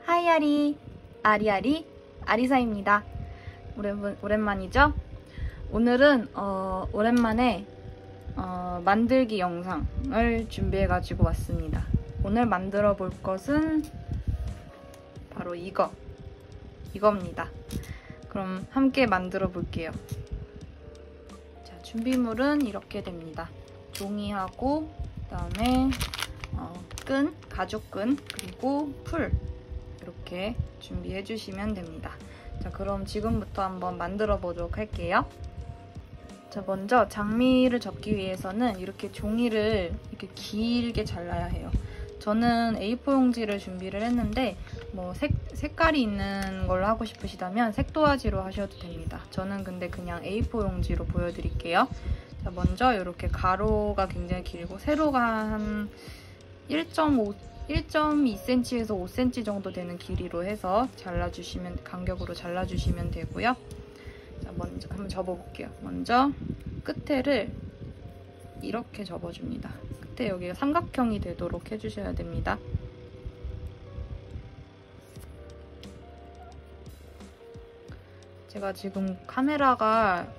하이아리, 아리아리, 아리사입니다. 오랜만이죠? 오늘은 오랜만에 만들기 영상을 준비해가지고 왔습니다. 오늘 만들어 볼 것은 바로 이겁니다. 그럼 함께 만들어 볼게요. 자, 준비물은 이렇게 됩니다. 종이하고 그다음에 끈, 가죽끈, 그리고 풀 이렇게 준비해 주시면 됩니다. 자, 그럼 지금부터 한번 만들어 보도록 할게요. 자, 먼저 장미를 접기 위해서는 이렇게 종이를 이렇게 길게 잘라야 해요. 저는 A4 용지를 준비를 했는데 뭐 색깔이 있는 걸로 하고 싶으시다면 색도화지로 하셔도 됩니다. 저는 근데 그냥 A4 용지로 보여드릴게요. 자, 먼저 이렇게 가로가 굉장히 길고 세로가 한 1.2cm에서 5cm 정도 되는 길이로 해서 간격으로 잘라주시면 되고요. 자, 먼저 한번 접어볼게요. 먼저 끝에를 이렇게 접어줍니다. 끝에 여기가 삼각형이 되도록 해주셔야 됩니다. 제가 지금 카메라가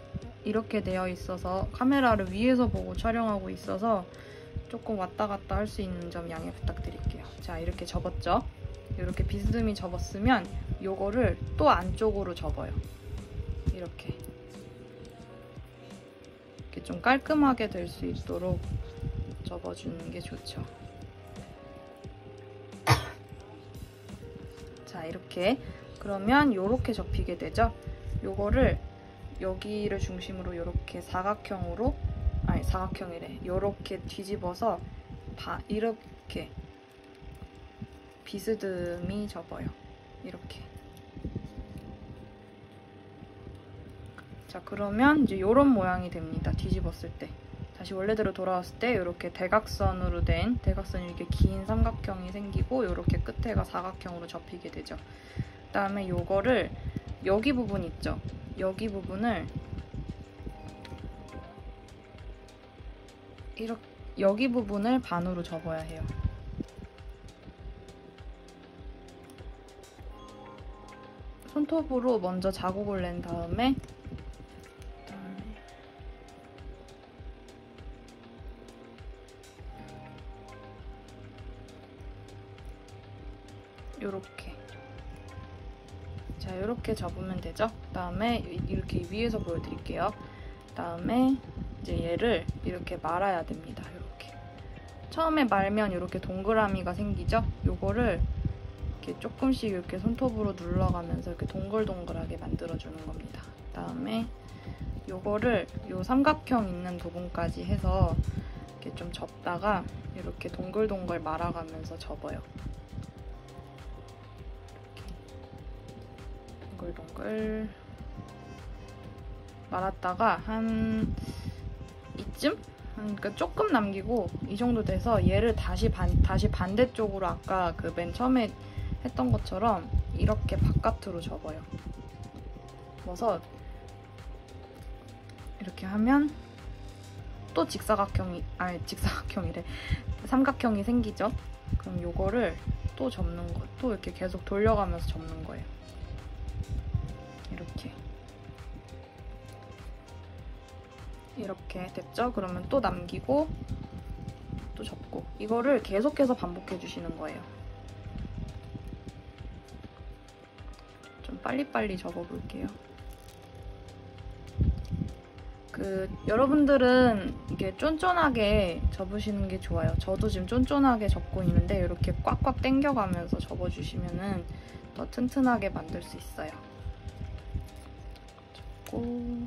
이렇게 되어 있어서 카메라를 위에서 보고 촬영하고 있어서 조금 왔다 갔다 할 수 있는 점 양해 부탁드릴게요. 자, 이렇게 접었죠? 이렇게 비스듬히 접었으면 요거를 또 안쪽으로 접어요. 이렇게 좀 깔끔하게 될 수 있도록 접어주는 게 좋죠. 자, 이렇게 그러면 요렇게 접히게 되죠? 요거를 여기를 중심으로 요렇게 사각형이래. 요렇게 뒤집어서 이렇게 비스듬히 접어요. 이렇게. 자, 그러면 이제 요런 모양이 됩니다. 뒤집었을 때. 다시 원래대로 돌아왔을 때 이렇게 대각선이 이렇게 긴 삼각형이 생기고 요렇게 끝에가 사각형으로 접히게 되죠. 그 다음에 요거를 여기 부분 있죠? 여기 부분을 여기 부분을 반으로 접어야 해요. 손톱으로 먼저 자국을 낸 다음에 요렇게. 자, 요렇게 접으면 되죠? 그 다음에 이렇게 위에서 보여드릴게요. 그 다음에 이제 얘를 이렇게 말아야 됩니다. 이렇게. 처음에 말면 이렇게 동그라미가 생기죠? 요거를 이렇게 조금씩 이렇게 손톱으로 눌러가면서 이렇게 동글동글하게 만들어주는 겁니다. 그 다음에 요거를 요 삼각형 있는 부분까지 해서 이렇게 좀 접다가 이렇게 동글동글 말아가면서 접어요. 동글동글 말았다가 한 이쯤? 그러니까 조금 남기고 이 정도 돼서 얘를 다시 반대쪽으로 아까 그 맨 처음에 했던 것처럼 이렇게 바깥으로 접어요. 접어서 이렇게 하면 또 삼각형이 생기죠? 그럼 요거를 또 접는 거, 또 이렇게 계속 돌려가면서 접는 거예요. 이렇게 됐죠? 그러면 또 남기고 또 접고 이거를 계속해서 반복해 주시는 거예요. 좀 빨리빨리 접어볼게요. 여러분들은 이게 쫀쫀하게 접으시는 게 좋아요. 저도 지금 쫀쫀하게 접고 있는데 이렇게 꽉꽉 당겨가면서 접어주시면 더 튼튼하게 만들 수 있어요. 접고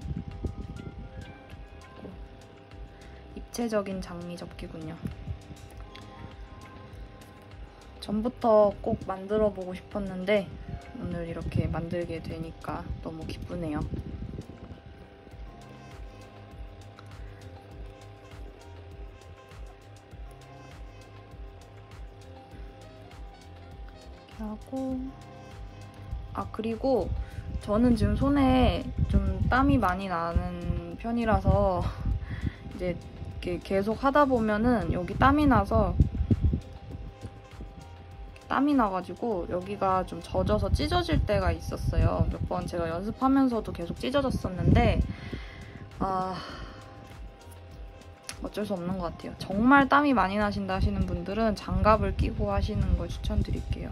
입체적인 장미 접기군요. 전부터 꼭 만들어 보고 싶었는데 오늘 이렇게 만들게 되니까 너무 기쁘네요. 이렇게 하고 그리고 저는 지금 손에 좀 땀이 많이 나는 편이라서 이제 이렇게 계속 하다 보면은 여기 땀이 나서 땀이 나가지고 여기가 좀 젖어서 찢어질 때가 있었어요. 몇 번 제가 연습하면서도 계속 찢어졌었는데 어쩔 수 없는 것 같아요. 정말 땀이 많이 나신다 하시는 분들은 장갑을 끼고 하시는 걸 추천드릴게요.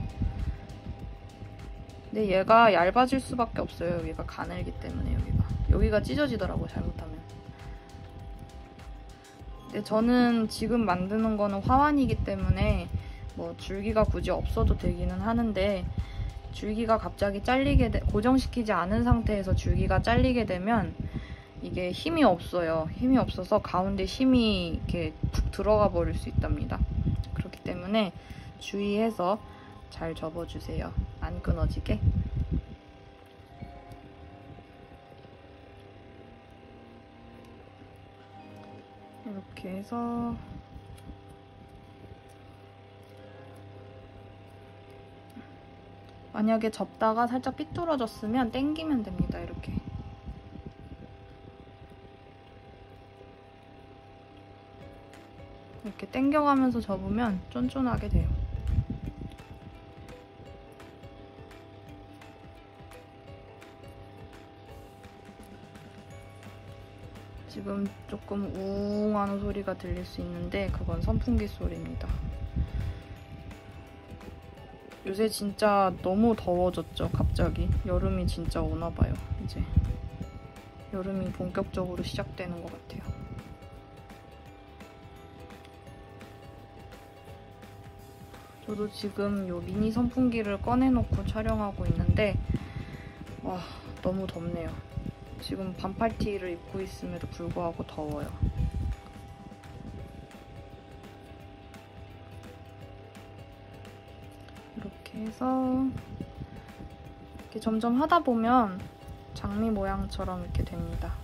근데 얘가 얇아질 수밖에 없어요. 여기가 가늘기 때문에 여기가 찢어지더라고요, 잘못하면. 근데 저는 지금 만드는 거는 화환이기 때문에 뭐 줄기가 굳이 없어도 되기는 하는데, 줄기가 갑자기 고정시키지 않은 상태에서 줄기가 잘리게 되면 이게 힘이 없어요. 힘이 없어서 가운데 힘이 이렇게 툭 들어가 버릴 수 있답니다. 그렇기 때문에 주의해서 잘 접어주세요. 안 끊어지게. 이렇게 해서 만약에 접다가 살짝 삐뚤어졌으면 당기면 됩니다. 이렇게 당겨가면서 접으면 쫀쫀하게 돼요. 지금 조금 우웅 하는 소리가 들릴 수 있는데 그건 선풍기 소리입니다. 요새 진짜 너무 더워졌죠, 갑자기. 여름이 진짜 오나봐요, 이제. 여름이 본격적으로 시작되는 것 같아요. 저도 지금 요 미니 선풍기를 꺼내놓고 촬영하고 있는데 와, 너무 덥네요. 지금 반팔티를 입고 있음에도 불구하고 더워요. 이렇게 해서 이렇게 점점 하다 보면 장미 모양처럼 이렇게 됩니다.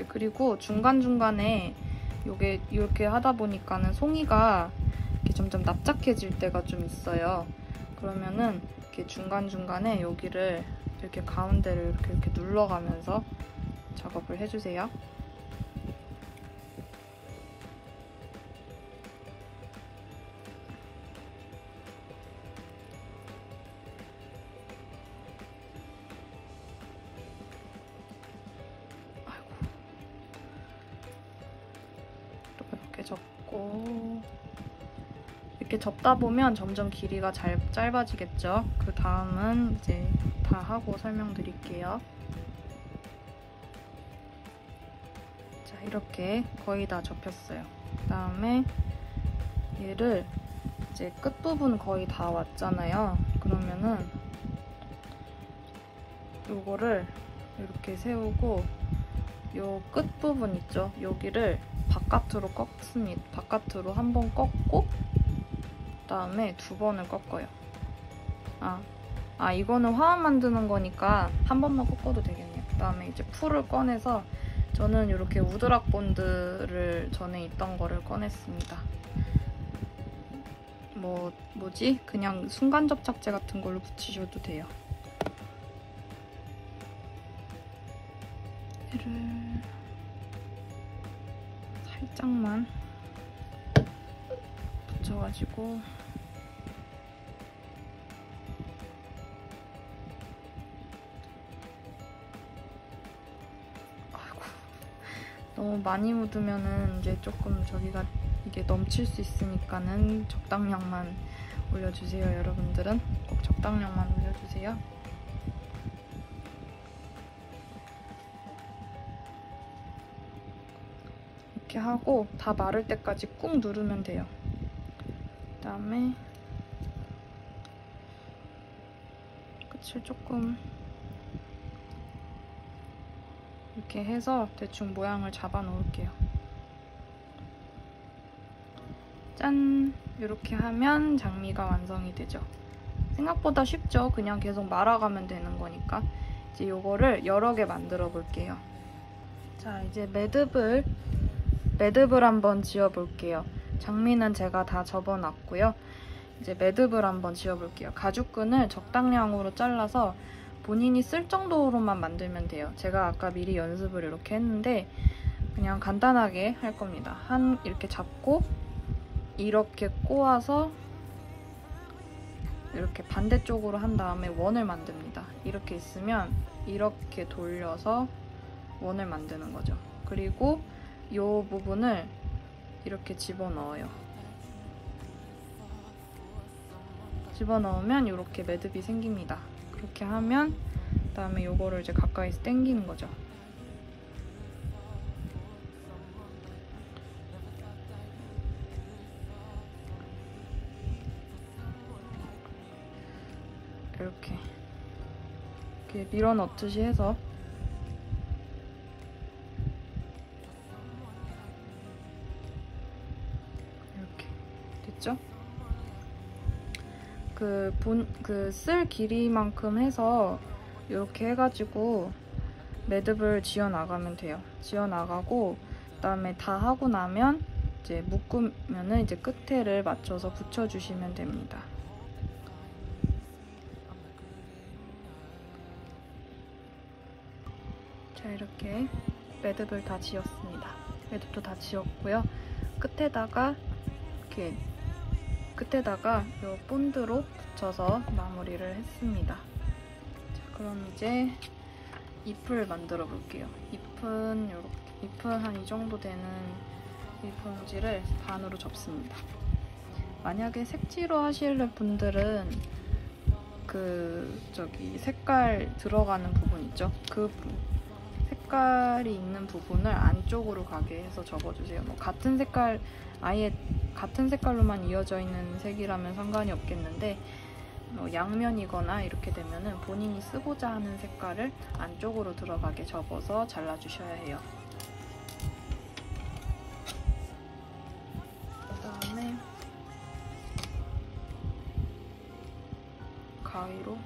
그리고 중간중간에 요게 이렇게 하다 보니까는 송이가 이렇게 점점 납작해질 때가 좀 있어요. 그러면은 이렇게 중간중간에 여기를 이렇게 가운데를 이렇게 눌러가면서 작업을 해주세요. 이렇게 접고 이렇게 접다 보면 점점 길이가 짧아지겠죠? 그 다음은 이제 다 하고 설명드릴게요. 자, 이렇게 거의 다 접혔어요. 그 다음에 얘를 이제 끝부분 거의 다 왔잖아요. 그러면은 요거를 이렇게 세우고 요 끝부분 있죠? 여기를 바깥으로 꺾습니다. 바깥으로 한 번 꺾고 그다음에 2번을 꺾어요. 이거는 화환 만드는 거니까 한 번만 꺾어도 되겠네요. 그다음에 이제 풀을 꺼내서 저는 이렇게 우드락 본드를 전에 있던 거를 꺼냈습니다. 그냥 순간 접착제 같은 걸로 붙이셔도 돼요. 얘를 살짝만 붙여가지고 너무 많이 묻으면은 이제 조금 이게 넘칠 수 있으니까는 적당량만 올려주세요. 여러분들은 꼭 적당량만 올려주세요. 이렇게 하고 다 마를 때까지 꾹 누르면 돼요. 그다음에 끝을 조금 이렇게 해서 대충 모양을 잡아 놓을게요. 짠! 이렇게 하면 장미가 완성이 되죠. 생각보다 쉽죠? 그냥 계속 말아가면 되는 거니까. 이제 이거를 여러 개 만들어 볼게요. 자, 이제 매듭을 한번 지어볼게요. 장미는 제가 다 접어놨고요. 이제 매듭을 한번 지어볼게요. 가죽끈을 적당량으로 잘라서 본인이 쓸 정도로만 만들면 돼요. 제가 아까 미리 연습을 이렇게 했는데 그냥 간단하게 할 겁니다. 이렇게 잡고 이렇게 꼬아서 이렇게 반대쪽으로 한 다음에 원을 만듭니다. 이렇게 있으면 이렇게 돌려서 원을 만드는 거죠. 그리고 이 부분을 이렇게 집어넣어요. 집어넣으면 이렇게 매듭이 생깁니다. 그렇게 하면 그다음에 이거를 이제 가까이서 당기는 거죠. 이렇게 밀어 넣듯이 해서 이렇게 됐죠? 쓸 길이만큼 해서 이렇게 해가지고 매듭을 지어 나가면 돼요. 지어 나가고 그다음에 다 하고 나면 이제 묶으면은 이제 끝에를 맞춰서 붙여주시면 됩니다. 자, 이렇게 매듭을 다 지었습니다. 매듭도 다 지었고요. 끝에다가 이 본드로 붙여서 마무리를 했습니다. 자, 그럼 이제 잎을 만들어 볼게요. 잎은 한 이 정도 되는 이 봉지를 반으로 접습니다. 만약에 색지로 하실 분들은 색깔 들어가는 부분 있죠? 그 색깔이 있는 부분을 안쪽으로 가게 해서 접어주세요. 뭐 아예 같은 색깔로만 이어져 있는 색이라면 상관이 없겠는데 양면이거나 이렇게 되면은 본인이 쓰고자 하는 색깔을 안쪽으로 들어가게 접어서 잘라주셔야 해요. 그다음에 가위로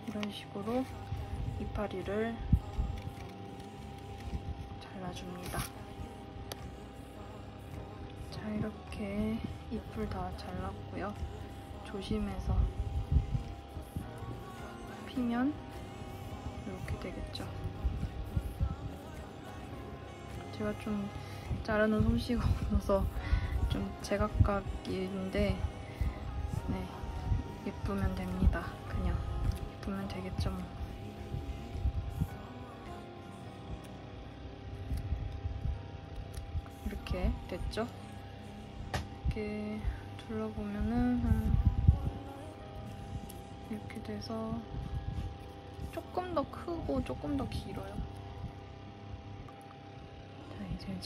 이런 식으로 이파리를 잘라줍니다. 자, 이렇게 잎을 다 잘랐고요. 조심해서 피면 이렇게 되겠죠. 제가 좀 자르는 솜씨가 없어서 좀 제각각인데 네, 예쁘면 됩니다. 그냥 예쁘면 되겠죠 뭐. 이렇게 됐죠? 이렇게 둘러보면은 이렇게 돼서 조금 더 크고 조금 더 길어요. 자, 이제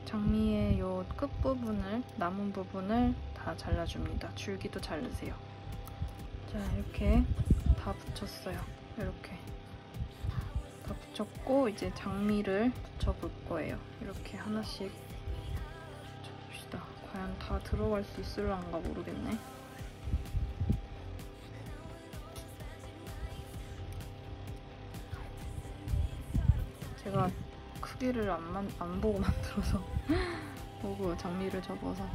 장미의 요 끝부분을, 남은 부분을 다 잘라줍니다. 줄기도 자르세요. 자, 이렇게 다 붙였어요. 이렇게 다 붙였고 이제 장미를 붙여볼 거예요. 이렇게 하나씩 붙여봅시다. 과연 다 들어갈 수 있을란가 모르겠네. 제가 크기를 안 보고 만들어서 보고 장미를 접어서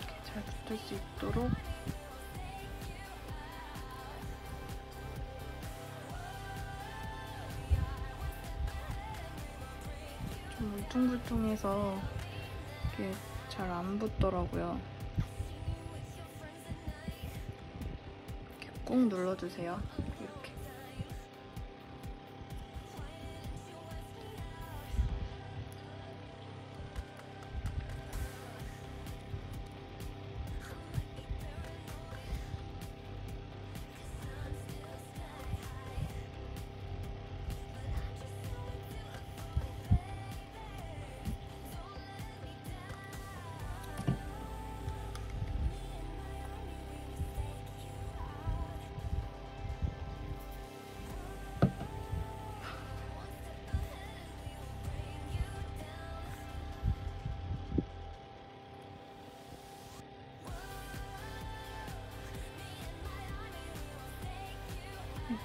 이렇게 잘 붙을 수 있도록 좀 울퉁불퉁해서 이게 잘 안 붙더라고요. 이렇게 꾹 눌러주세요. 이렇게.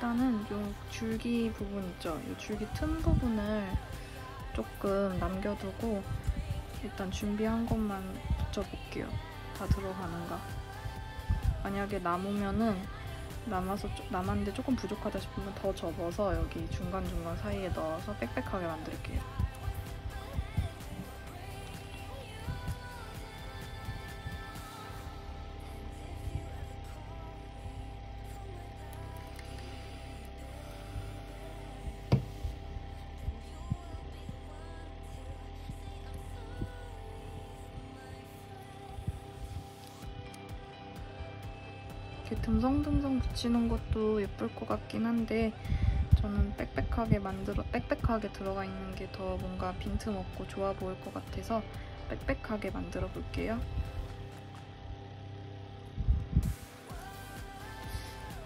일단은 요 줄기 부분 있죠? 이 줄기 틈 부분을 조금 남겨두고 일단 준비한 것만 붙여볼게요. 다 들어가는가. 만약에 남으면은 남았는데 조금 부족하다 싶으면 더 접어서 여기 중간중간 사이에 넣어서 빽빽하게 만들게요. 이렇게 듬성듬성 붙이는 것도 예쁠 것 같긴 한데 저는 빽빽하게 들어가 있는 게 더 뭔가 빈틈없고 좋아 보일 것 같아서 빽빽하게 만들어 볼게요.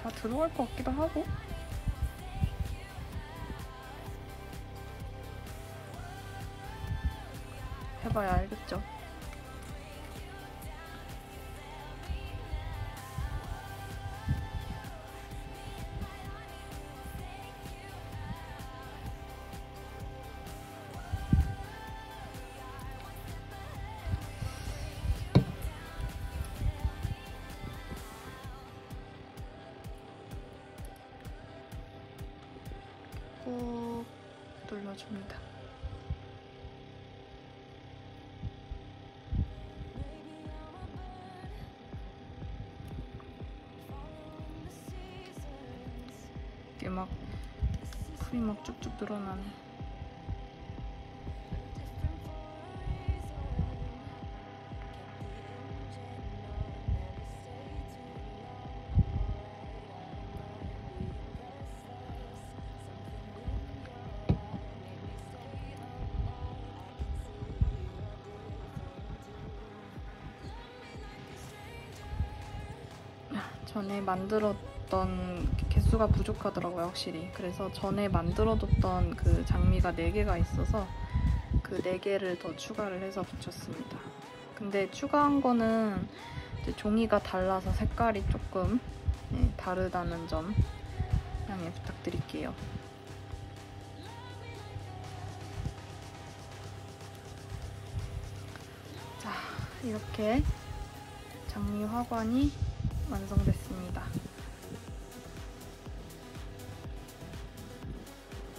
다 들어갈 것 같기도 하고. 해봐야 알겠죠? 꾹 눌러줍니다. 이게 막 풀이 막 쭉쭉 늘어나네. 전에 만들었던 개수가 부족하더라고요, 확실히. 그래서 전에 만들어뒀던 그 장미가 4개가 있어서 그 4개를 더 추가를 해서 붙였습니다. 근데 추가한 거는 이제 종이가 달라서 색깔이 조금 다르다는 점 양해 부탁드릴게요. 자, 이렇게 장미 화관이 완성됐습니다.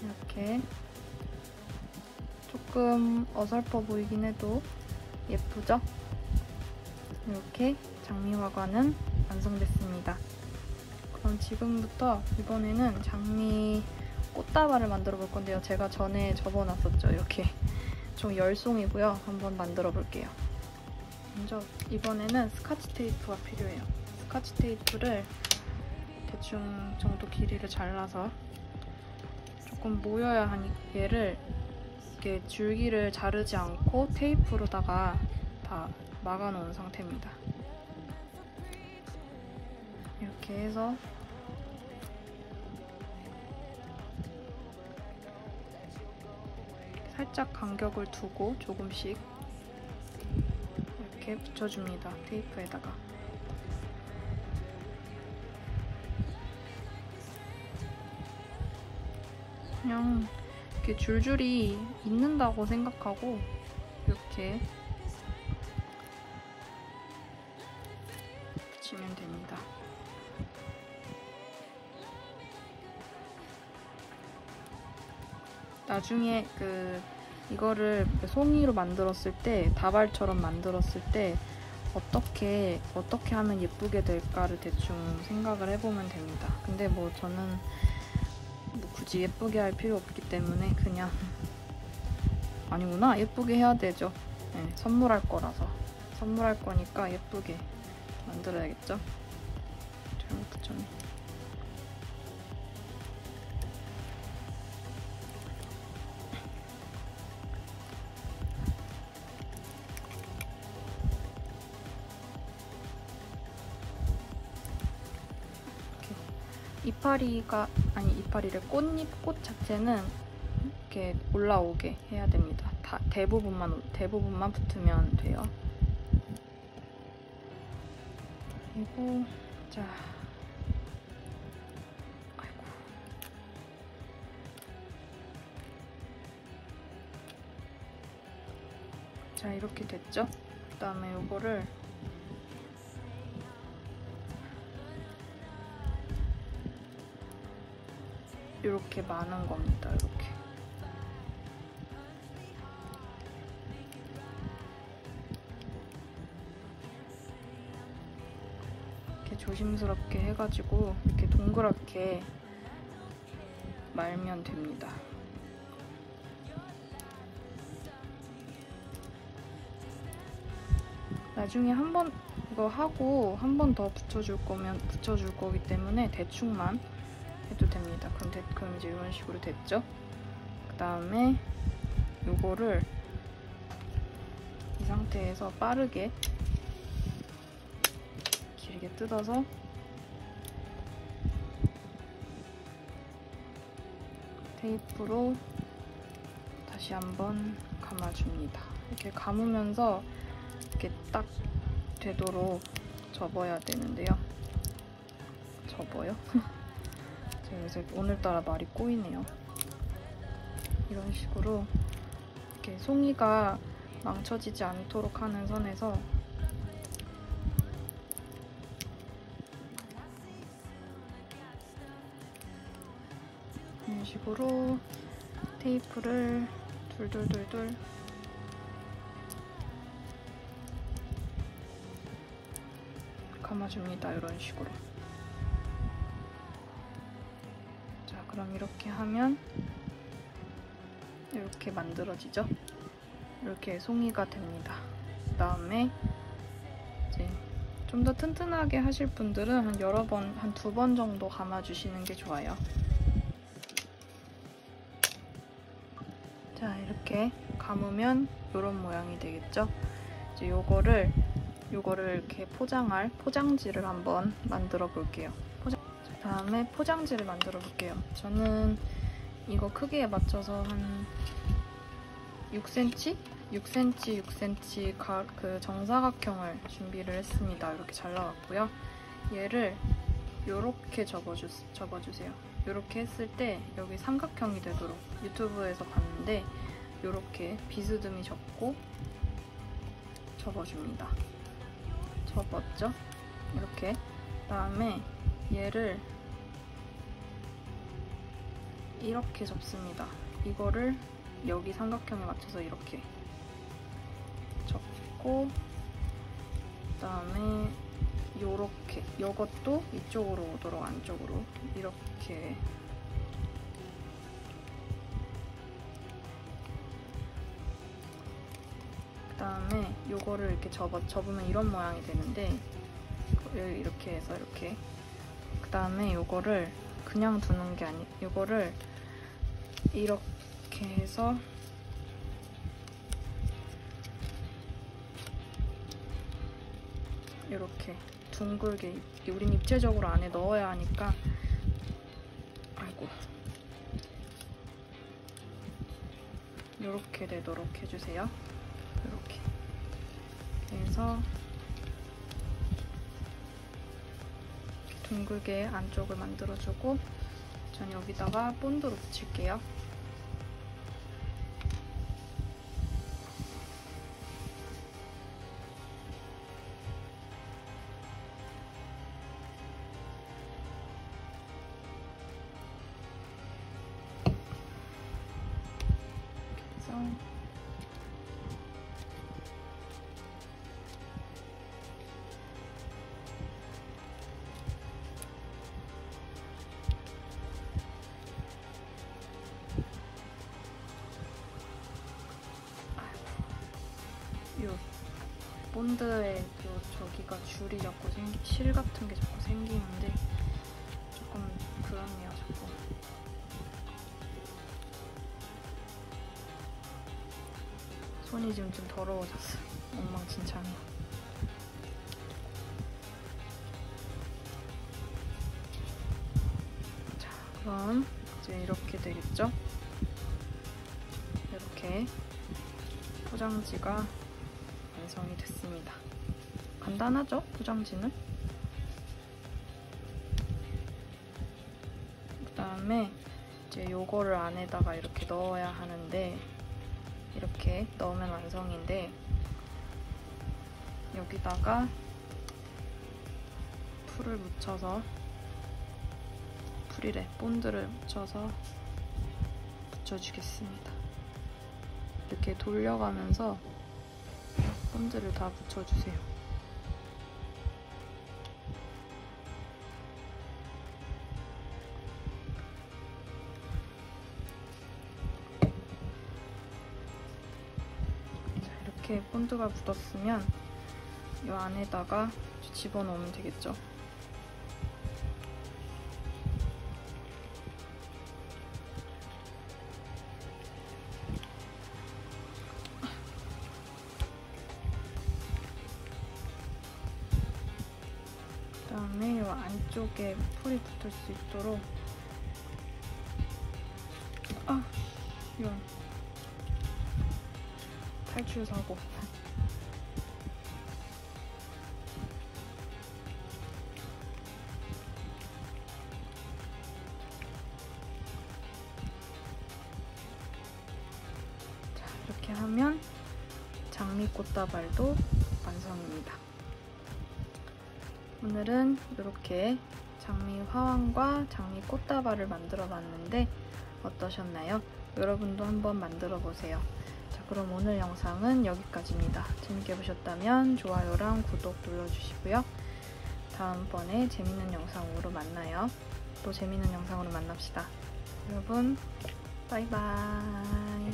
이렇게 조금 어설퍼 보이긴 해도 예쁘죠? 이렇게 장미 화관은 완성됐습니다. 그럼 지금부터 이번에는 장미 꽃다발을 만들어 볼 건데요. 제가 전에 접어놨었죠. 이렇게 총 10송이고요. 한번 만들어 볼게요. 먼저 이번에는 스카치 테이프가 필요해요. 스카치 테이프를 대충 정도 길이를 잘라서 조금 모여야 하니 얘를 이렇게 줄기를 자르지 않고 테이프로다가 다 막아놓은 상태입니다. 이렇게 해서 살짝 간격을 두고 조금씩 이렇게 붙여줍니다. 테이프에다가. 그냥 이렇게 줄줄이 있는다고 생각하고 이렇게 붙이면 됩니다. 나중에 이거를 송이로 만들었을 때, 다발처럼 만들었을 때 어떻게 하면 예쁘게 될까를 대충 생각을 해보면 됩니다. 근데 뭐 저는 굳이 예쁘게 할 필요 없기 때문에 그냥 아니구나, 예쁘게 해야 되죠. 네, 선물할 거라서. 선물할 거니까 예쁘게 만들어야겠죠. 잘못 붙였네. 꽃 자체는 이렇게 올라오게 해야 됩니다. 대부분만 붙으면 돼요. 그리고 자, 아이고 자, 이렇게 됐죠? 그 다음에 요거를 이렇게 마는 겁니다. 이렇게. 이렇게 조심스럽게 해가지고 이렇게 동그랗게 말면 됩니다. 나중에 한번 이거 하고 한 번 더 붙여줄 거기 때문에 대충만 해도 됩니다. 그럼 이제 이런 식으로 됐죠? 그 다음에 요거를 이 상태에서 빠르게 길게 뜯어서 테이프로 다시 한번 감아줍니다. 이렇게 감으면서 이렇게 딱 되도록 접어야 되는데요. 접어요? 제가 요새 오늘따라 말이 꼬이네요. 이런 식으로 이렇게 송이가 망쳐지지 않도록 하는 선에서 이런 식으로 테이프를 둘둘둘둘 감아줍니다. 이런 식으로. 자, 그럼 이렇게 하면 이렇게 만들어지죠? 이렇게 송이가 됩니다. 그 다음에 이제 좀 더 튼튼하게 하실 분들은 한 여러 번, 한 2번 정도 감아주시는 게 좋아요. 자, 이렇게 감으면 이런 모양이 되겠죠? 이제 요거를 이렇게 포장할 포장지를 한번 만들어 볼게요. 다음에 포장지를 만들어 볼게요. 저는 이거 크기에 맞춰서 한 6cm? 6cm 그 정사각형을 준비를 했습니다. 이렇게 잘 나왔고요. 얘를 이렇게 접어주세요. 이렇게 했을 때 여기 삼각형이 되도록 유튜브에서 봤는데 이렇게 비스듬히 접고 접어줍니다. 접었죠? 이렇게. 그다음에 얘를 이렇게 접습니다. 이거를 여기 삼각형에 맞춰서 이렇게 접고 그다음에 요렇게 요것도 이쪽으로 오도록 안쪽으로 이렇게 그다음에 요거를 이렇게 접으면 이런 모양이 되는데 이렇게 해서 이렇게 그다음에 요거를 그냥 두는 게 아니 요거를 이렇게 해서 이렇게 둥글게 우린 입체적으로 안에 넣어야 하니까 아이고 이렇게 되도록 해주세요. 이렇게 해서 둥글게 안쪽을 만들어주고 전 여기다가 본드로 붙일게요. 요 본드에 요 저기가 줄이 자꾸 실 같은 게 자꾸 생기는데 조금 그렇네요. 자꾸 손이 지금 좀 더러워졌어요. 엉망진창이야. 자, 그럼 이제 이렇게 되겠죠? 이렇게 포장지가 완성이 됐습니다. 간단하죠? 포장지는? 그 다음에 이제 요거를 안에다가 이렇게 넣어야 하는데 이렇게 넣으면 완성인데 여기다가 풀을 묻혀서, 풀이래, 본드를 묻혀서 붙여주겠습니다. 이렇게 돌려가면서 본드를 다 붙여주세요. 이렇게 본드가 묻었으면 이 안에다가 집어넣으면 되겠죠. 그다음에 이 안쪽에 풀이 붙을 수 있도록, 이런 탈출 사고. 자, 이렇게 하면 장미꽃다발도 완성입니다. 오늘은 이렇게 장미 화환과 장미 꽃다발을 만들어 봤는데 어떠셨나요? 여러분도 한번 만들어 보세요. 자, 그럼 오늘 영상은 여기까지입니다. 재밌게 보셨다면 좋아요랑 구독 눌러주시고요. 다음번에 재밌는 영상으로 만나요. 또 재밌는 영상으로 만납시다. 여러분, 바이바이.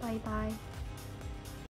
바이바이.